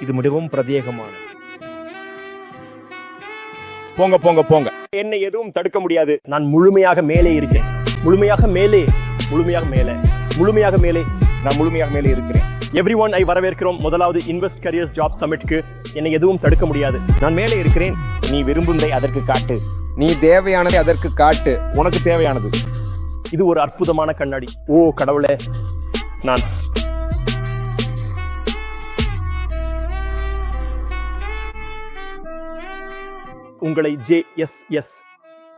இது மிகவும் பிரத்யேகமானது. போங்க போங்க போங்க, என்னை எதுவும் தடுக்க முடியாது. நான் முழுமையாக மேலே இருக்கேன். முழுமையாக மேலே, முழுமையாக மேலே, முழுமையாக மேலே. நான் முழுமையாக மேலே இருக்கிறேன். எவ்ரிஒன் ஐ வரவேற்கிறோம் முதலாவது இன்வெஸ்ட் கரியர்ஸ் ஜாப் சமிட்க்கு. என்னை எதுவும் தடுக்க முடியாது. நான் மேலே இருக்கிறேன். நீ விரும்புவதை அதற்கு காட்டு. நீ தேவையானதை அதற்கு காட்டு. உனக்கு தேவையானது. இது ஒரு அற்புதமான கண்ணாடி. ஓ கடவுளே, நான் உங்களை JSS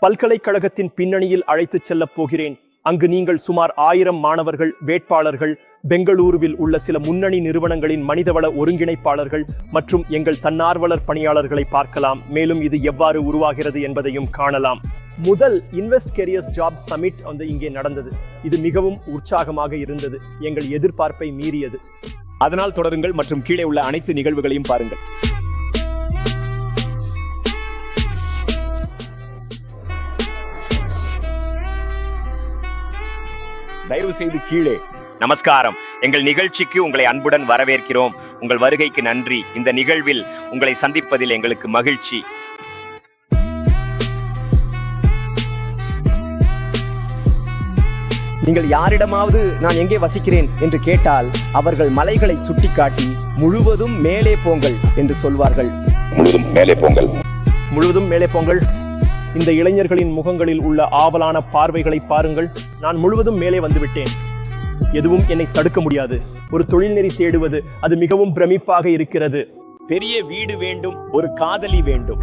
பல்கலைக்கழகத்தின் பின்னணியில் அழைத்துச் செல்லப் போகிறேன். அங்கு நீங்கள் சுமார் 1000 மாணவர்கள், வேட்பாளர்கள், பெங்களூருவில் உள்ள சில முன்னணி நிறுவனங்களின் மனிதவள ஒருங்கிணைப்பாளர்கள் மற்றும் எங்கள் தன்னார்வலர் பணியாளர்களை பார்க்கலாம். மேலும் இது எவ்வாறு உருவாகிறது என்பதையும் காணலாம். முதல் இன்வெஸ்ட் கரியர்ஸ் ஜாப் சமிட் இங்கே நடந்தது. இது மிகவும் உற்சாகமாக இருந்தது. எங்கள் எதிர்பார்ப்பை மீறியது. அதனால் தொடருங்கள் மற்றும் கீழே உள்ள அனைத்து நிகழ்வுகளையும் பாருங்கள். தயவு செய்து கீழே. நமஸ்காரம். எங்கள் நிகழ்ச்சிக்கு உங்களை அன்புடன் வரவேற்கிறோம். உங்கள் வருகைக்கு நன்றி. இந்த நிகழ்வில் உங்களை சந்திப்பதில் எங்களுக்கு மகிழ்ச்சி. நீங்கள் யாரிடமாவது நான் எங்கே வசிக்கிறேன் என்று கேட்டால் அவர்கள் மலைகளை சுட்டிக்காட்டி முழுவதும் மேலே போங்கள் என்று சொல்வார்கள். முழுவதும் மேலே போங்கள். முழுவதும் மேலே போங்கள். இந்த இளைஞர்களின் முகங்களில் உள்ள ஆவலான பார்வைகளை பாருங்கள். நான் முழுவதும் மேலே வந்துவிட்டேன். எதுவும் என்னை தடுக்க முடியாது. ஒரு தொழில்நெறி தேடுவது அது மிகவும் பிரமிப்பாக இருக்கிறது. பெரிய வீடு வேண்டும், ஒரு காதலி வேண்டும்.